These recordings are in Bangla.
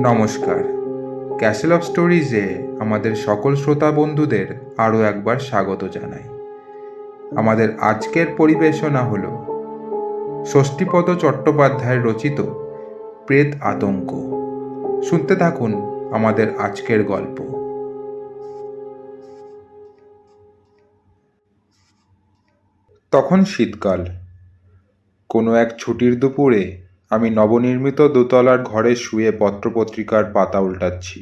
নমস্কার। ক্যাসেল অফ স্টোরিজে আমাদের সকল শ্রোতা বন্ধুদের আরও একবার স্বাগত জানাই। আমাদের আজকের পরিবেশনা হল ষষ্ঠীপদ চট্টোপাধ্যায়ের রচিত প্রেত আতঙ্ক। শুনতে থাকুন আমাদের আজকের গল্প। তখন শীতকাল। কোনো এক ছুটির দুপুরে আমি নবনির্মিত দোতলার ঘরে শুয়ে পত্রপত্রিকার পাতা উল্টাচ্ছি।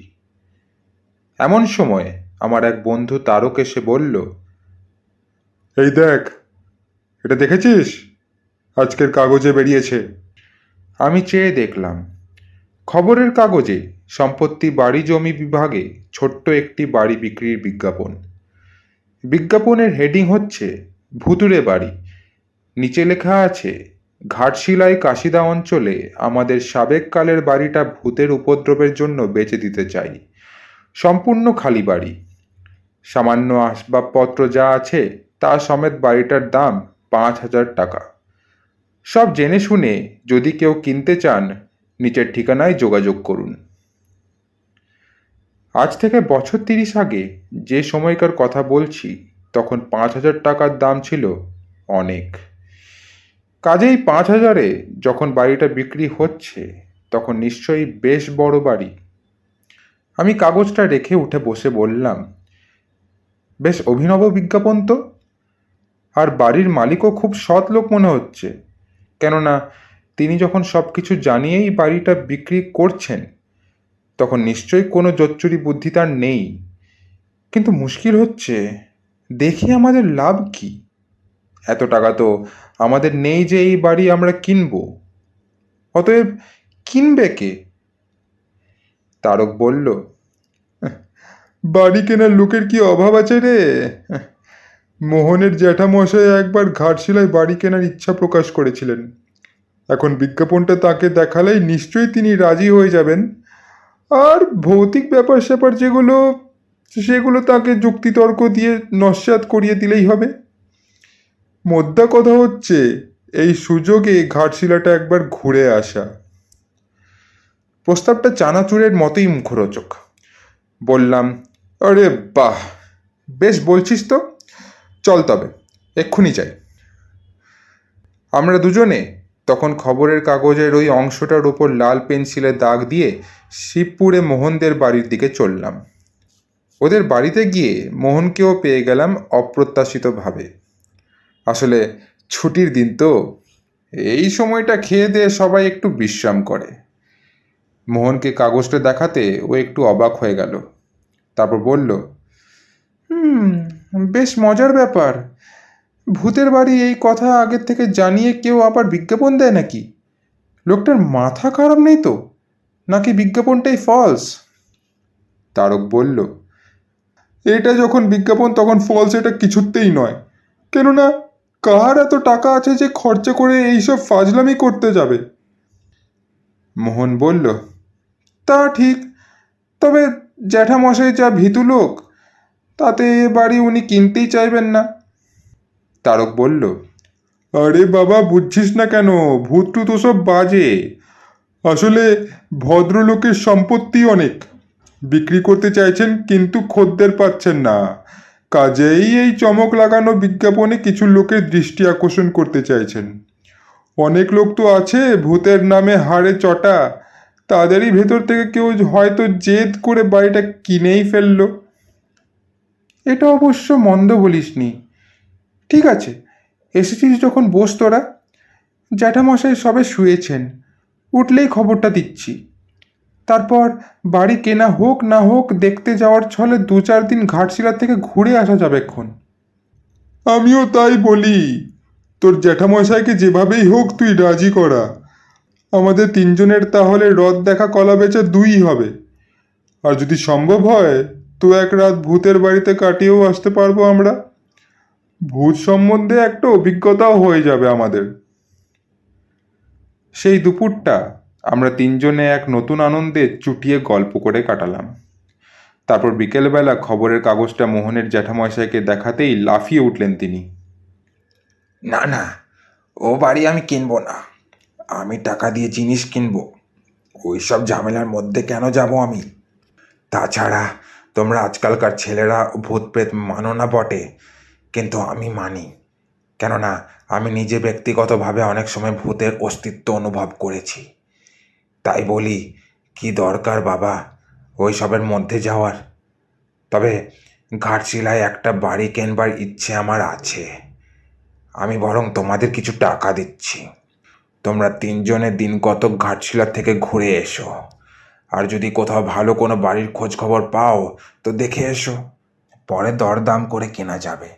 এমন সময় আমার এক বন্ধু তারক এসে বলল, এই দেখ, এটা দেখেছিস? আজকের কাগজে বেরিয়েছে। আমি চেয়ে দেখলাম। খবরের কাগজে সম্পত্তি বাড়ি জমি বিভাগে ছোট্ট একটি বাড়ি বিক্রির বিজ্ঞাপন। বিজ্ঞাপনের হেডিং হচ্ছে ভুতুড়ে বাড়ি। নিচে লেখা আছে, ঘাটশিলায় কাশিদা অঞ্চলে আমাদের সাবেককালের বাড়িটা ভূতের উপদ্রবের জন্য বেচে দিতে চাই। সম্পূর্ণ খালি বাড়ি, সামান্য আসবাবপত্র যা আছে তা সমেত বাড়িটার দাম 5,000 টাকা। সব জেনে শুনে যদি কেউ কিনতে চান নিচের ঠিকানায় যোগাযোগ করুন। আজ থেকে বছর 30 আগে যে সময়কার কথা বলছি, তখন 5,000 টাকার দাম ছিল অনেক। কাজেই 5,000-এ যখন বাড়িটা বিক্রি হচ্ছে তখন নিশ্চয়ই বেশ বড় বাড়ি। আমি কাগজটা রেখে উঠে বসে বললাম, বেশ অভিনব বিজ্ঞাপন তো। আর বাড়ির মালিকও খুব সৎ লোক মনে হচ্ছে, কেননা তিনি যখন সব কিছু জানিয়েই বাড়িটা বিক্রি করছেন তখন নিশ্চয়ই কোনো জোচ্চুরি বুদ্ধি তার নেই। কিন্তু মুশকিল হচ্ছে, দেখি আমাদের লাভ কি? এত টাকা তো আমাদের নেই যে এই বাড়ি আমরা কিনব। অতএব কিনবে কে? তারক বলল, বাড়ি কেনার লোকের কি অভাব আছে রে? মোহনের জ্যাঠামশাই একবার ঘাটশিলায় বাড়ি কেনার ইচ্ছা প্রকাশ করেছিলেন। এখন বিজ্ঞাপনটা তাকে দেখালেই নিশ্চয়ই তিনি রাজি হয়ে যাবেন। আর ভৌতিক ব্যাপার স্যাপার সেগুলো তাকে যুক্তিতর্ক দিয়ে নস্যাৎ করিয়ে দিলেই হবে। মোদ্দা কথা হচ্ছে এই সুযোগে ঘাটশিলাটা একবার ঘুরে আসা। প্রস্তাবটা চানাচুরের মতোই মুখরোচক। বললাম, আরে বাহ, বেশ বলছিস তো, চল তবে এক্ষুনি যাই। আমরা দুজনে তখন খবরের কাগজের ওই অংশটার উপর লাল পেন্সিলে দাগ দিয়ে শিবপুরে মোহনদের বাড়ির দিকে চললাম। ওদের বাড়িতে গিয়ে মোহনকেও পেয়ে গেলাম অপ্রত্যাশিতভাবে। আসলে ছুটির দিন তো, এই সময়টা খেয়ে দিয়ে সবাই একটু বিশ্রাম করে। মোহনকে কাগজটা দেখাতে ও একটু অবাক হয়ে গেল। তারপর বলল, বেশ মজার ব্যাপার। ভূতের বাড়ি এই কথা আগের থেকে জানিয়ে কেউ আবার বিজ্ঞাপন দেয় নাকি? লোকটার মাথা খারাপ নেই তো, নাকি বিজ্ঞাপনটাই ফলস? তারক বলল, এটা যখন বিজ্ঞাপন তখন ফলস এটা কিছুতেই নয়। কেননা কার এত টাকা আছে যে খরচা করে এইসব ফাজলামি করতে যাবে? মোহন বলল, তা ঠিক, তবে জ্যাঠামশাই যা ভীতু লোক, তাতে এ বাড়ি উনি কিনতেই চাইবেন না। তারক বলল, আরে বাবা, বুঝছিস না কেন? ভূত টুত ওসব বাজে। আসলে ভদ্রলোকের সম্পত্তি অনেক, বিক্রি করতে চাইছেন কিন্তু খদ্দের পাচ্ছেন না। কাজেই এই চমক লাগানো বিজ্ঞাপনে কিছু লোকের দৃষ্টি আকর্ষণ করতে চাইছেন। অনেক লোক তো আছে ভূতের নামে হাড়ে চটা, তাদেরই ভেতর থেকে কেউ হয়তো জেদ করে বাড়িটা কিনেই ফেললো। এটা অবশ্য মন্দ বলিসনি। ঠিক আছে, এসেছিস যখন বস তোরা। জ্যাঠামশাই সবে শুয়েছেন, উঠলেই খবরটা দিচ্ছি। তারপর বাড়ি কেনা হোক না হোক দেখতে যাওয়ার ছলে 2-4 দিন ঘাটশিলা থেকে ঘুরে আসা যাবেক্ষণ। আমিও তাই বলি, তোর জ্যাঠামশাইকে যেভাবেই হোক তুই রাজি করা। আমাদের তিনজনের তাহলে রথ দেখা কলা বেচা 2 হবে। আর যদি সম্ভব হয় তো এক রাত ভূতের বাড়িতে কাটিয়েও আসতে পারবো আমরা। ভূত সম্বন্ধে একটা অভিজ্ঞতাও হয়ে যাবে আমাদের। সেই দুপুরটা আমরা তিনজনে এক নতুন আনন্দে চুটিয়ে গল্প করে কাটালাম। তারপর বিকেলবেলা খবরের কাগজটা মোহনের জ্যাঠামশাইকে দেখাতেই লাফিয়ে উঠলেন তিনি। না না, ও বাড়ি আমি কিনবো না। আমি টাকা দিয়ে জিনিস কিনবো, ওইসব ঝামেলার মধ্যে কেন যাব আমি? তাছাড়া তোমরা আজকালকার ছেলেরা ভূত প্রেত মানো না বটে, কিন্তু আমি মানি। কেননা আমি নিজে ব্যক্তিগতভাবে অনেক সময় ভূতের অস্তিত্ব অনুভব করেছি। তাই বলি, কি দরকার বাবা ওইসবের মধ্যে যাওয়ার? তবে ঘাটশিলায় একটা বাড়ি কেনবার ইচ্ছে আমার আছে। আমি বরং তোমাদের কিছু টাকা দিচ্ছি। তোমরা 3 জনে দিন কতক ঘাটশিলা থেকে ঘুরে এসো। আর যদি কোথাও ভালো কোনো বাড়ির খোঁজ খবর পাও তো দেখে এসো, পরে দরদাম করে কেনা যাবে।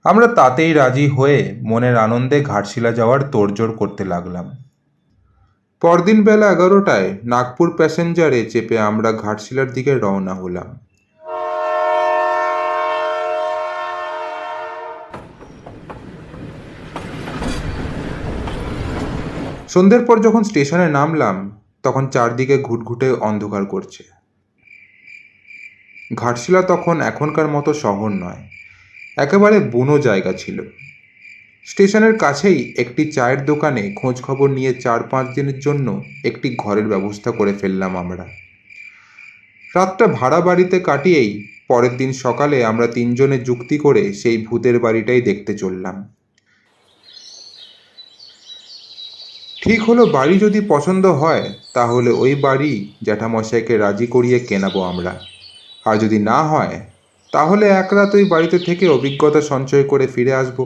আমরা তাতেই রাজি হয়ে মনের আনন্দে ঘাটশিলা যাওয়ার তোড়জোড় করতে লাগলাম। পরদিন বেলা 11টায় নাগপুর প্যাসেঞ্জারে চেপে আমরা ঘাটশিলার দিকে রওনা হলাম। সন্ধ্যের পর যখন স্টেশনে নামলাম তখন চারদিকে ঘুটঘুটে অন্ধকার করছে। ঘাটশিলা তখন এখনকার মতো শহর নয়, একেবারে বুনো জায়গা ছিল। স্টেশনের কাছেই একটি চায়ের দোকানে খোঁজ খবর নিয়ে 4-5 দিনের জন্য একটি ঘরের ব্যবস্থা করে ফেললাম আমরা। রাতটা ভাড়া বাড়িতে কাটিয়েই পরের দিন সকালে আমরা 3 জনে যুক্তি করে সেই ভূতের বাড়িটাই দেখতে চললাম। ঠিক হলো, বাড়ি যদি পছন্দ হয় তাহলে ওই বাড়ি জ্যাঠামশাইকে রাজি করিয়ে কেনাবো আমরা, আর যদি না হয় তাহলে এক রাত ওই বাড়িতে থেকে অভিজ্ঞতা সঞ্চয় করে ফিরে আসব।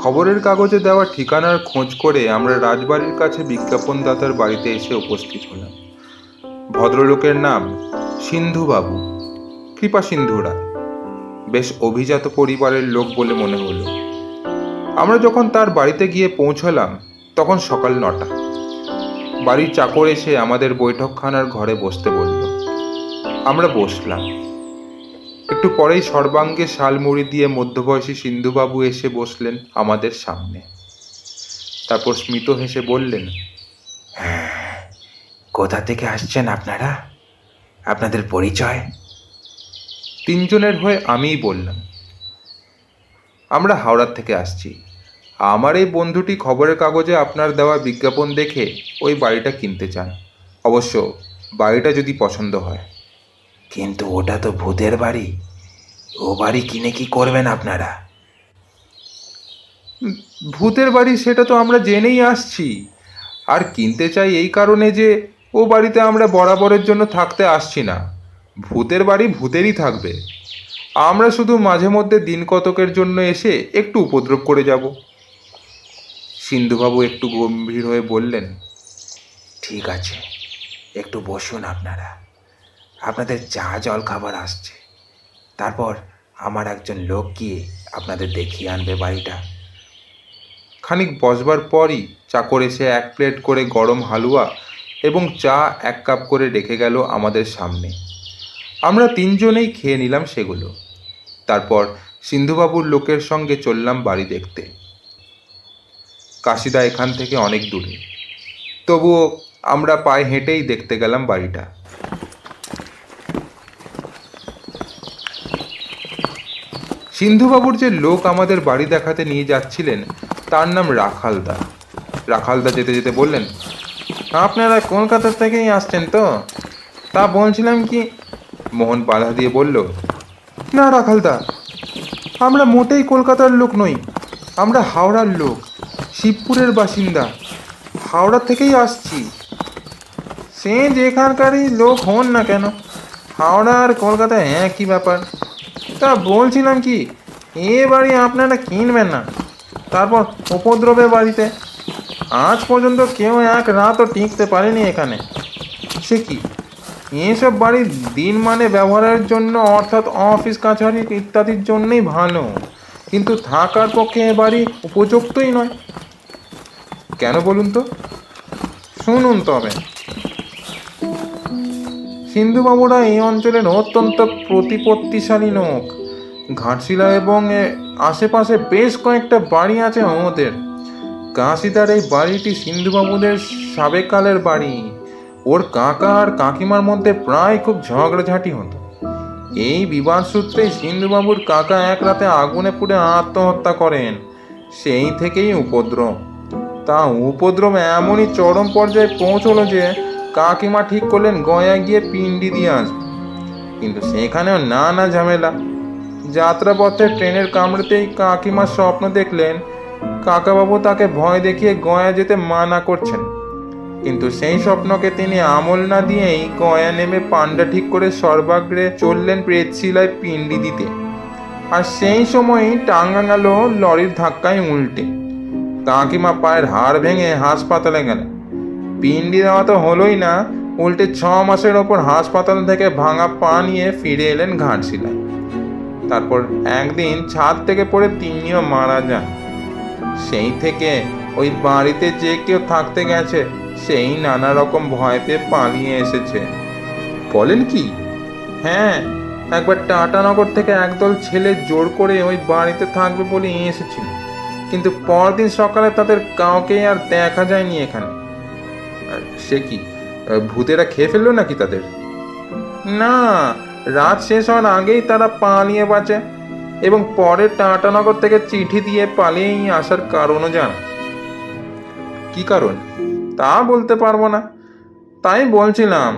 খবরের কাগজে দেওয়া ঠিকানার খোঁজ করে আমরা রাজবাড়ির কাছে বিজ্ঞাপনদাতার বাড়িতে এসে উপস্থিত হলাম। ভদ্রলোকের নাম সিন্ধুবাবু, কৃপা সিন্ধু রায়। বেশ অভিজাত পরিবারের লোক বলে মনে হলো। আমরা যখন তার বাড়িতে গিয়ে পৌঁছলাম তখন সকাল 9টা। বাড়ির চাকর এসে আমাদের বৈঠকখানার ঘরে বসতে বলল। আমরা বসলাম। একটু পরেই সর্বাঙ্গে শালমুড়ি দিয়ে মধ্যবয়সী সিন্ধুবাবু এসে বসলেন আমাদের সামনে। তারপর স্মিত হেসে বললেন, কোথা থেকে আসছেন আপনারা? আপনাদের পরিচয়? 3 জনের হয়ে আমিই বললাম, আমরা হাওড়ার থেকে আসছি। আমার এই বন্ধুটি খবরের কাগজে আপনার দেওয়া বিজ্ঞাপন দেখে ওই বাড়িটা কিনতে চান, অবশ্য বাড়িটা যদি পছন্দ হয়। কিন্তু ওটা তো ভূতের বাড়ি, ও বাড়ি কিনে কি করবেন আপনারা? ভূতের বাড়ি সেটা তো আমরা জেনেই আসছি, আর কিনতে চাই এই কারণে যে ও বাড়িতে আমরা বরাবরের জন্য থাকতে আসছি না। ভূতের বাড়ি ভূতেরই থাকবে, আমরা শুধু মাঝে মধ্যে দিন কতকের জন্য এসে একটু উপদ্রব করে যাব। সিন্ধুবাবু একটু গম্ভীর হয়ে বললেন, ঠিক আছে, একটু বসুন আপনারা, আপনাদের চা জল খাবার আসছে। তারপর আমার একজন লোক গিয়ে আপনাদের দেখিয়ে আনবে বাড়িটা। খানিক বসবার পরই চাকর এসে 1 প্লেট করে গরম হালুয়া এবং চা 1 কাপ করে রেখে গেল আমাদের সামনে। আমরা 3 জনেই খেয়ে নিলাম সেগুলো। তারপর সিন্ধুবাবুর লোকের সঙ্গে চললাম বাড়ি দেখতে। কাশিদা এখান থেকে অনেক দূরে, তবুও আমরা পায়ে হেঁটেই দেখতে গেলাম বাড়িটা। সিন্ধুবাবুর যে লোক আমাদের বাড়ি দেখাতে নিয়ে যাচ্ছিলেন তার নাম রাখালদা। রাখালদা যেতে যেতে বললেন, আপনারা কলকাতা থেকেই আসছেন তো? তা বলছিলাম কি। মোহন বাধা দিয়ে বলল, না রাখালদা, আমরা মোটেই কলকাতার লোক নই, আমরা হাওড়ার লোক, শিবপুরের বাসিন্দা, হাওড়া থেকেই আসছি। সে যেখানকারই লোক হন না কেন, হাওড়া আর কলকাতা একই ব্যাপার। তা বলছিলাম কি, এ বাড়ি আপনারা কিনবেন না, তারপর উপদ্রবে বাড়িতে। আজ পর্যন্ত কেউ এক রাতও টিকতে পারেনি এখানে। সে কি, এসব বাড়ির দিন মানে ব্যবহারের জন্য, অর্থাৎ অফিস কাছারি ইত্যাদির জন্যই ভালো, কিন্তু থাকার পক্ষে এ বাড়ি উপযুক্তই নয়। কেন বলুন তো? শুনুন তবে। সিন্ধুবাবুরা এই অঞ্চলের অত্যন্ত প্রতিপত্তিশালী লোক। ঘাটশিলা এবং আশেপাশে বেশ কয়েকটা বাড়ি আছে ওদের। কাশিদার এই বাড়িটি সিন্ধুবাবুদের সাবেককালের বাড়ি। ওর কাকা আর কাকিমার মধ্যে প্রায় খুব ঝগড়াঝাঁটি হতো। এই বিবাদ সূত্রেই সিন্ধুবাবুর কাকা এক রাতে আগুনে পুড়ে আত্মহত্যা করেন। সেই থেকেই উপদ্রব। তা উপদ্রব এমনই চরম পর্যায়ে পৌঁছলো যে কাকিমা ঠিক করলেন গয়া গিয়ে পিণ্ডি দিয়ে আসবে। কিন্তু সেখানেও নানা ঝামেলা। যাত্রাপথে ট্রেনের কামড়েতেই কাকিমা স্বপ্ন দেখলেন কাকাবাবু তাকে ভয় দেখিয়ে গয়া যেতে মানা করছেন। কিন্তু সেই স্বপ্নকে তিনি আমল না দিয়েই গয়া নেমে পান্ডা ঠিক করে সর্বাগ্রে চললেন প্রেতশিলায় পিণ্ডি দিতে। আর সেই সময়ই টাঙ্গা গেল লরির ধাক্কায় উল্টে। কাকিমা পায়ের হাড় ভেঙে হাসপাতালে গেলেন। পিণ্ডি দেওয়া তো হলোই না, উল্টে 6 মাসের ওপর হাসপাতাল থেকে ভাঙা পা নিয়ে ফিরে এলেন ঘাটশিলায়। তারপর একদিন ছাদ থেকে পড়ে তিনিও মারা যান। সেই থেকে ওই বাড়িতে যে কেউ থাকতে গেছে সেই নানা রকম ভয় পেয়ে পালিয়ে এসেছে। বলেন কি? হ্যাঁ, একবার টাটানগর থেকে একদল ছেলে জোর করে ওই বাড়িতে থাকবে বলে এসেছিল, কিন্তু পরদিন সকালে তাদের কাউকে আর দেখা যায়নি এখানে। সে কি, ভূতেরা খেয়ে ফেললো নাকি তাদের? না, রাত শেষ হওয়ার আগেই তারা পালিয়ে বাঁচে এবং পরে টাটানগর থেকে চিঠি দিয়ে পালিয়েই আসার কারণও জানা। কি কারণ তা বলতে পারবো না, তাই বলছিলাম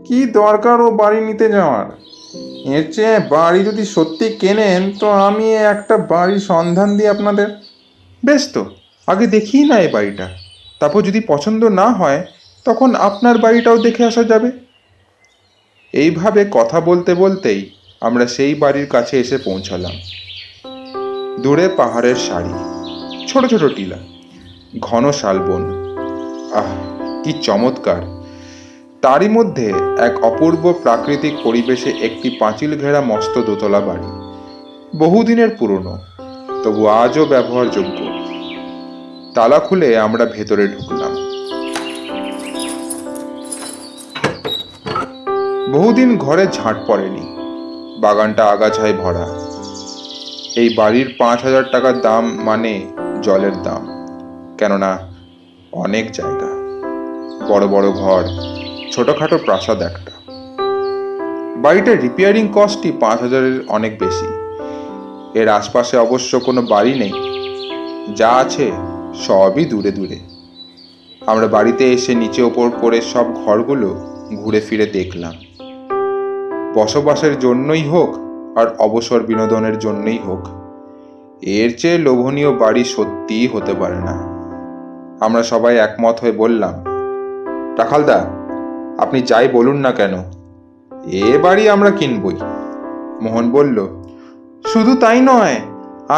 কি দরকার ও বাড়ি নিতে যাওয়ার। এর চেয়ে বাড়ি যদি সত্যি কেনেন তো আমি একটা বাড়ির সন্ধান দিই আপনাদের। বেশ, তো আগে দেখি না এই বাড়িটা, তারপর যদি পছন্দ না হয় তখন আপনার বাড়িটাও দেখে আসা যাবে। এইভাবে কথা বলতে বলতেই আমরা সেই বাড়ির কাছে এসে পৌঁছালাম। দূরে পাহাড়ের সারি, ছোট ছোট টিলা, ঘন শালবন। আহ, কি চমৎকার! তারই মধ্যে এক অপূর্ব প্রাকৃতিক পরিবেশে একটি পাঁচিল ঘেরা মস্ত দোতলা বাড়ি, বহুদিনের পুরনো, তবু আজও ব্যবহারযোগ্য। তালা খুলে আমরা ভেতরে ঢুকলাম। বহুদিন ঘরে ঝাঁট পড়েনি, বাগানটা আগাছায় ভরা। এই বাড়ির 5,000 টাকার দাম মানে জলের দাম, কেননা অনেক জায়গা, বড় বড় ঘর, ছোটখাটো প্রাসাদ একটা। বাড়িটার রিপেয়ারিং কস্টই 5,000-এর অনেক বেশি। এর আশপাশে অবশ্য কোনো বাড়ি নেই, যা আছে সবই দূরে দূরে। আমরা বাড়িতে এসে নিচে ওপর করে সব ঘরগুলো ঘুরে ফিরে দেখলাম। বসবাসের জন্যই হোক আর অবসর বিনোদনের জন্যই হোক, এর চেয়ে লোভনীয় বাড়ি সত্যিই হতে পারে না। আমরা সবাই একমত হয়ে বললাম, রাখালদা, আপনি যাই বলুন না কেন, এ বাড়ি আমরা কিনবই। মোহন বলল, শুধু তাই নয়,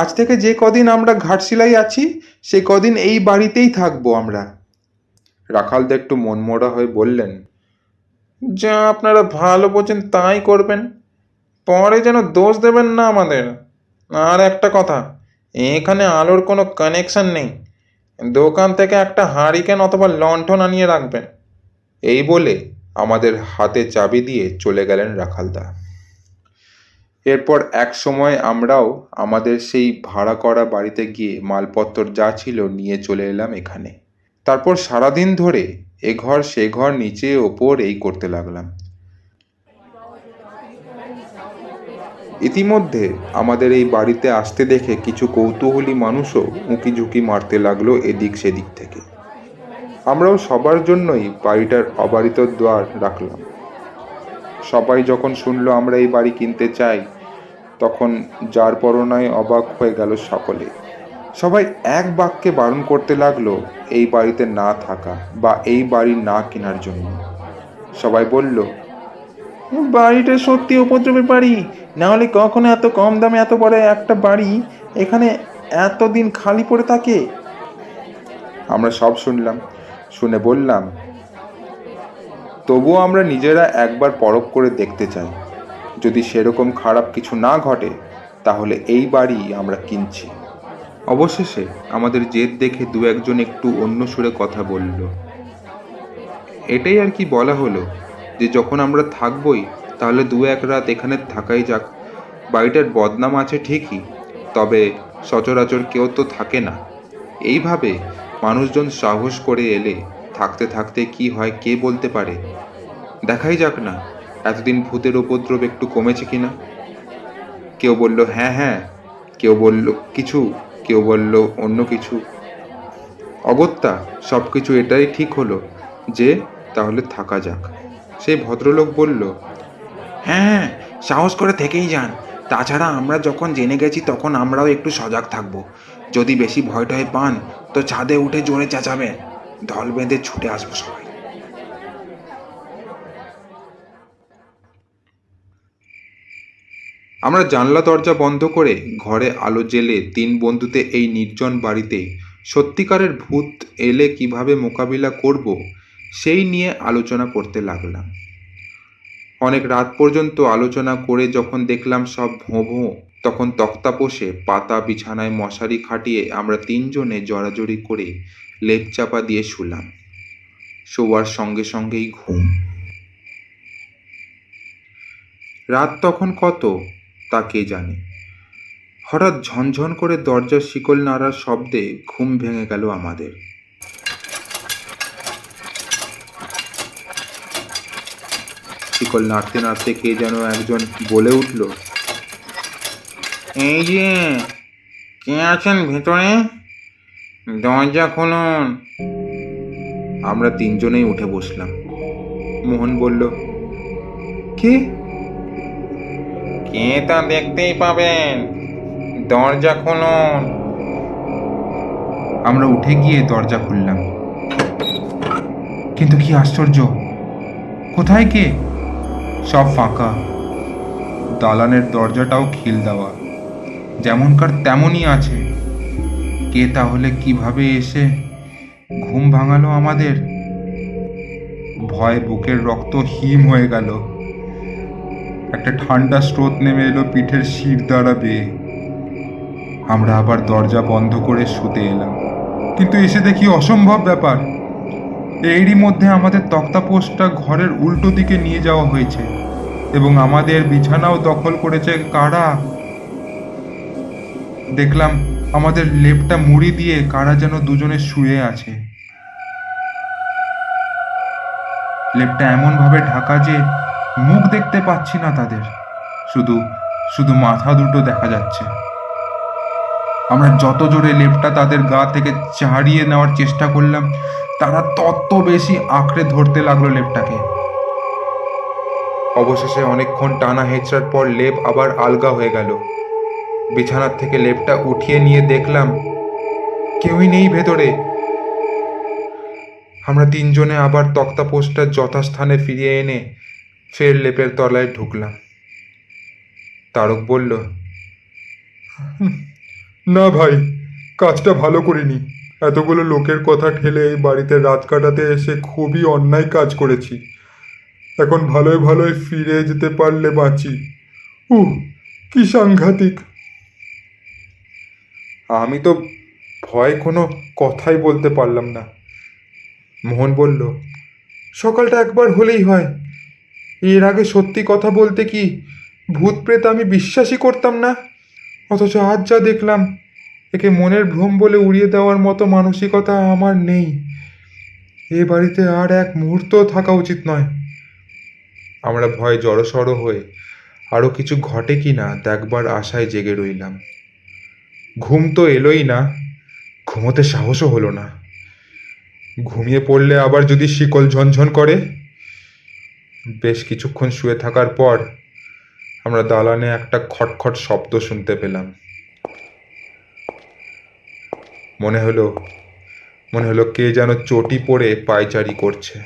আজ থেকে যে কদিন আমরা ঘাটশিলাই আছি সে কদিন এই বাড়িতেই থাকবো আমরা। রাখালদা একটু মনমরা হয়ে বললেন, যা আপনারা ভালো বোঝেন তাই করবেন, পরে যেন দোষ দেবেন না আমাদের। আর একটা কথা, এখানে আলোর কোনো কানেকশন নেই, দোকান থেকে একটা হারিকেন অথবা লণ্ঠন আনিয়ে রাখবেন। এই বলে আমাদের হাতে চাবি দিয়ে চলে গেলেন রাখালদা। এরপর এক সময় আমরাও আমাদের সেই ভাড়া করা বাড়িতে গিয়ে মালপত্র যা ছিল নিয়ে চলে এলাম এখানে। তারপর সারাদিন ধরে এ ঘর সে ঘর নিচে ওপর এই করতে লাগলাম। ইতিমধ্যে আমাদের এই বাড়িতে আসতে দেখে কিছু কৌতূহলী মানুষও উঁকি ঝুঁকি মারতে লাগলো এদিক সেদিক থেকে। আমরাও সবার জন্যই বাড়িটার অবারিত দ্বার রাখলাম। সবাই যখন শুনলো আমরা এই বাড়ি কিনতে চাই, তখন যার পরনায় অবাক হয়ে গেল সকলে। সবাই এক বাক্যে বারণ করতে লাগলো এই বাড়িতে না থাকা বা এই বাড়ি না কেনার জন্য। সবাই বলল, বাড়িটা সত্যি উপদ্রবের বাড়ি, না হলে কখনো এত কম দামে এত বড় একটা বাড়ি এখানে এতদিন খালি পড়ে থাকে। আমরা সব শুনলাম, শুনে বললাম, তবুও আমরা নিজেরা একবার পরখ করে দেখতে চাই। যদি সেরকম খারাপ কিছু না ঘটে তাহলে এই বাড়ি আমরা কিনছি। অবশেষে আমাদের জেদ দেখে দু একজন একটু অন্য সুরে কথা বলল। এটাই আর কি বলা হলো যে যখন আমরা থাকবই তাহলে 2-1 রাত এখানে থাকাই যাক। বাড়িটার বদনাম আছে ঠিকই, তবে সচরাচর কেউ তো থাকে না। এইভাবে মানুষজন সাহস করে এলে থাকতে থাকতে কি হয় কে বলতে পারে। দেখাই যাক না এতদিন ভূতের উপদ্রব একটু কমেছে কিনা। কেউ বলল হ্যাঁ হ্যাঁ, কেউ বলল কিছু, কেউ বলল অন্য কিছু। অগত্যা সব কিছু এটাই ঠিক হলো যে তাহলে থাকা যাক। সেই ভদ্রলোক বলল, হ্যাঁ, সাহস করে থেকেই যান। তাছাড়া আমরা যখন জেনে গেছি তখন আমরাও একটু সজাগ থাকব। যদি বেশি ভয় টয় পান তো ছাদে উঠে জোরে চেঁচাবেন, দল বেঁধে ছুটে আসবো সবাই। আমরা জানলা দরজা বন্ধ করে ঘরে আলো জ্বেলে 3 বন্ধুতে এই নির্জন বাড়িতে সত্যিকারের ভূত এলে কিভাবে মোকাবিলা করব সেই নিয়ে আলোচনা করতে লাগলাম। অনেক রাত পর্যন্ত আলোচনা করে যখন দেখলাম সব ভোঁ ভোঁ, তখন তক্তাপোষে পাতা বিছানায় মশারি খাটিয়ে আমরা 3 জনে জড়াজড়ি করে লেপ চাপা দিয়ে শুলাম। শোয়ার সঙ্গে সঙ্গেই ঘুম। রাত তখন কত তা কে জানে। হঠাৎ ঝনঝন করে দরজার শিকল নাড়ার শব্দে ঘুম ভেঙে গেল আমাদের। শিকল নাড়তে নাড়তে কে যেন একজন বলে উঠল, এই যে, কে আছেন ভেতরে? দরজা খুলুন। আমরা 3 জনেই উঠে বসলাম। মোহন বলল, কে? কে তা দেখতেই পাবেন, দরজা খুলুন। আমরা উঠে গিয়ে দরজা খুললাম। কিন্তু কি আশ্চর্য, কোথায় কে? সব ফাঁকা। দালানের দরজাটাও খিল দেওয়া, যেমনকার তেমনই আছে। কে তাহলে কিভাবে এসে ঘুম ভাঙালো আমাদের? ভয়ে বুকের রক্ত হিম হয়ে গেল। একটা ঠান্ডা স্রোত নেমে এলো পিঠের শির দ্বারা বেয়ে। আমরা আবার দরজা বন্ধ করে শুতে এলাম। কিন্তু এসে দেখি অসম্ভব ব্যাপার। এরই মধ্যে আমাদের তক্তাপোষটা ঘরের উল্টো দিকে নিয়ে যাওয়া হয়েছে এবং আমাদের বিছানাও দখল করেছে কারা। দেখলাম আমাদের লেপটা মুড়ি দিয়ে কারা যেন দুজনে শুয়ে আছে। লেপটা এমন ভাবে ঢাকা যে মুখ দেখতে পাচ্ছি না তাদের, শুধু শুধু মাথা দুটো দেখা যাচ্ছে। আমরা যত জোরে লেপটা তাদের গা থেকে ছাড়িয়ে নেওয়ার চেষ্টা করলাম, তারা তত বেশি আঁকড়ে ধরতে লাগলো লেপটাকে। অবশেষে অনেকক্ষণ টানা হেঁচড়ার পর লেপ আবার আলগা হয়ে গেল। বিছানার থেকে লেপটা উঠিয়ে নিয়ে দেখলাম কেউই নেই ভেতরে। আমরা 3 জনে আবার তক্তাপোষটা যথাস্থানে ফিরিয়ে এনে ফের লেপের তলায় ঢুকলাম। তারক বলল, না ভাই, কাজটা ভালো করিনি। এতগুলো লোকের কথা ঠেলে এই বাড়িতে রাত কাটাতে এসে খুবই অন্যায় কাজ করেছি। এখন ভালোই ভালোই ফিরে যেতে পারলে বাঁচি। কি সাংঘাতিক! আমি তো ভয় কোনো কথাই বলতে পারলাম না। মোহন বলল, সকালটা একবার হলেই হয়। এর আগে সত্যি কথা বলতে কি ভূত প্রেত আমি বিশ্বাসই করতাম না, অথচ আজ যা দেখলাম একে মনের ভ্রম বলে উড়িয়ে দেওয়ার মতো মানসিকতা আমার নেই। এ বাড়িতে আর এক মুহূর্ত থাকা উচিত নয়। আমরা ভয়ে জড়সড় হয়ে আরও কিছু ঘটে কি না দেখবার আশায় জেগে রইলাম। ঘুম তো এলোই না, ঘুমোতে সাহসও হলো না। ঘুমিয়ে পড়লে আবার যদি শিকল ঝনঝন করে। বেশ কিছুক্ষণ শুয়ে থাকার পর আমরা দালানে একটা খটখট শব্দ শুনতে পেলাম। মনে হলো কে যেন চটি পড়ে পায়চারি করছে।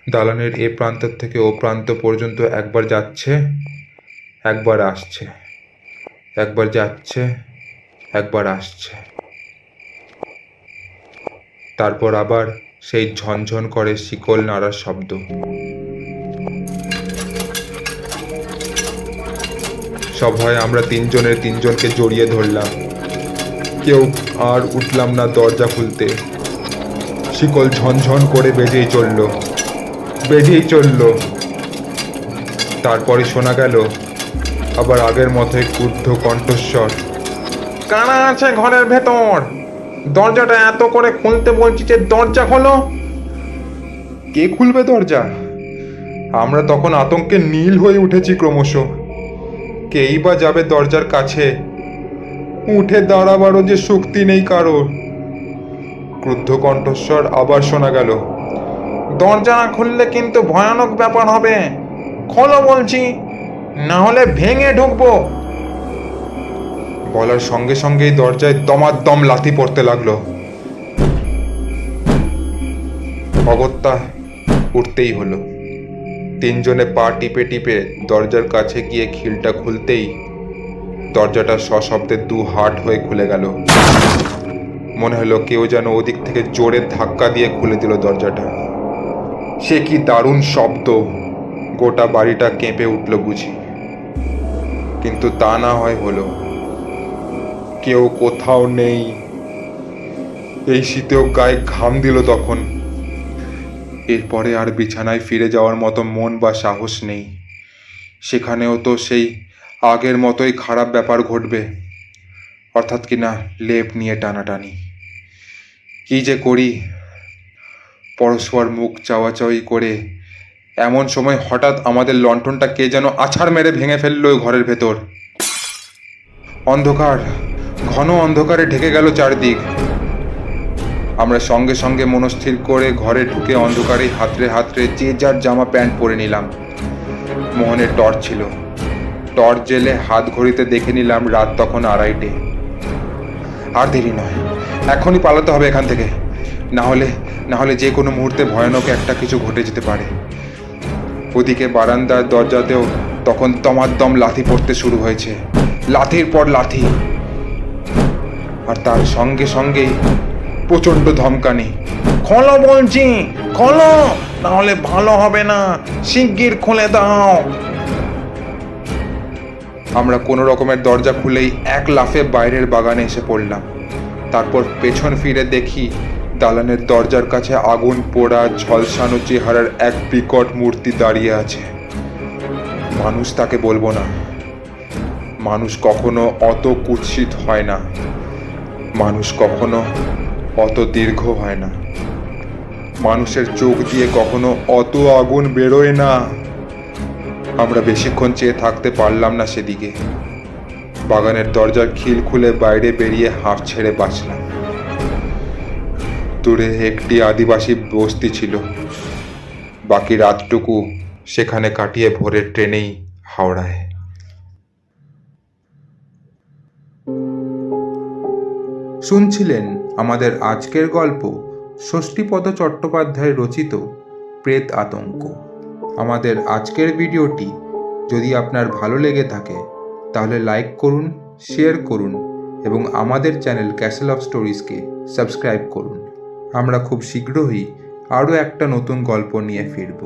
দালানের এ প্রান্ত থেকে ও প্রান্ত পর্যন্ত একবার যাচ্ছে, একবার আসছে, একবার যাচ্ছে, একবার আসছে। তারপর আবার সেই ঝনঝন করে শিকল নাড়ার শব্দ। সভায় আমরা 3 জনের 3 জনকে জড়িয়ে ধরলাম। কেউ আর উঠলাম না দরজা খুলতে। শিকল ঝনঝন করে বেজেই চলল। তারপরে শোনা গেল আবার আগের মতোই ক্রুদ্ধ কণ্ঠস্বর, কারা আছে ঘরের ভেতর? দরজাটা এত করে খুলতে বলছি যে দরজা খোলো। কে খুলবে দরজা? আমরা তখন আতঙ্কে নীল হয়ে উঠেছি ক্রমশ। কেই বা যাবে দরজার কাছে? উঠে দাঁড়াবারও যে শক্তি নেই কারো। ক্রুদ্ধ কণ্ঠস্বর আবার শোনা গেল। দরজা না খুললে কিন্তু ভয়ানক ব্যাপার হবে। খোলো বলছি, না হলে ভেঙে ঢুকবো। বলার সঙ্গে সঙ্গেই দরজায় দমাদম লাথি পড়তে লাগলো। অগত্যা উঠতেই হলো। তিনজনে পা টিপে টিপে দরজার কাছে গিয়ে খিলটা খুলতেই দরজাটা সশব্দে দু হাট হয়ে খুলে গেল। মনে হলো কেউ যেন ওদিক থেকে জোরে ধাক্কা দিয়ে খুলে দিল দরজাটা। সে কি দারুণ শব্দ! গোটা বাড়িটা কেঁপে উঠল বুঝি। কিন্তু তা না হয় হলো, কেউ কোথাও নেই। এই শীতেও গায়ে ঘাম দিল তখন। এরপরে আর বিছানায় ফিরে যাওয়ার মতো মন বা সাহস নেই। সেখানেও তো সেই আগের মতোই খারাপ ব্যাপার ঘটবে, অর্থাৎ কিনা লেপ নিয়ে টানাটানি। কি যে করি! পরস্পর মুখ চাওয়াচাওয়ি করে এমন সময় হঠাৎ আমাদের লণ্ঠনটা কে যেন আছাড় মেরে ভেঙে ফেললো ঘরের ভেতর। অন্ধকার, ঘন অন্ধকারে ঢেকে গেল চারদিক। আমরা সঙ্গে সঙ্গে মনস্থির করে ঘরে ঢুকে অন্ধকারে হাতড়ে হাতড়ে যে যার জামা প্যান্ট পরে নিলাম। মোহনের টর্চ ছিল। টর্চ জেলে হাত ঘড়িতে দেখে নিলাম রাত তখন 2:30। আর দেরি নয়, এখনই পালাতে হবে এখান থেকে। না হলে যে কোনো মুহূর্তে ভয়ানক একটা কিছু ঘটে যেতে পারে। ওদিকে বারান্দার দরজাতেও তখন দমাদম লাথি পড়তে শুরু হয়েছে, লাথির পর লাথি। আর তার সঙ্গে সঙ্গেই প্রচণ্ড ধমকানি। খোলো বলছি, খোলো, না হলে ভালো হবে না। শিগগির খুলে দাও। আমরা কোনো রকমের দরজা খুলেই এক লাফে বাইরের বাগানে এসে পড়লাম। তারপর পেছন ফিরে দেখি দালানের দরজার কাছে আগুন পোড়া ঝলসানো চেহারার এক বিকট মূর্তি দাঁড়িয়ে আছে। মানুষ তাকে বলবো না। মানুষ কখনো অত কুৎসিত হয় না, মানুষ কখনো অত দীর্ঘ হয় না, মানুষের চোখ দিয়ে কখনো অত আগুন বেরোয় না। আমরা বেশিক্ষণ চেয়ে থাকতে পারলাম না সেদিকে। বাগানের দরজার খিল খুলে বাইরে বেরিয়ে হাঁফ ছেড়ে বাঁচলাম। দূরে একটি আদিবাসী বস্তি ছিল। বাকি রাতটুকু সেখানে কাটিয়ে ভোরের ট্রেনেই হাওড়ায়। শুনছিলেন আমাদের আজকের গল্প ষষ্ঠীপদ চট্টোপাধ্যায় রচিত প্রেত আতঙ্ক। আমাদের আজকের ভিডিওটি যদি আপনার ভালো লেগে থাকে তাহলে লাইক করুন, শেয়ার করুন এবং আমাদের চ্যানেল ক্যাসেল অফ স্টোরিজকে সাবস্ক্রাইব করুন। আমরা খুব শীঘ্রই আরও একটা নতুন গল্প নিয়ে ফিরব।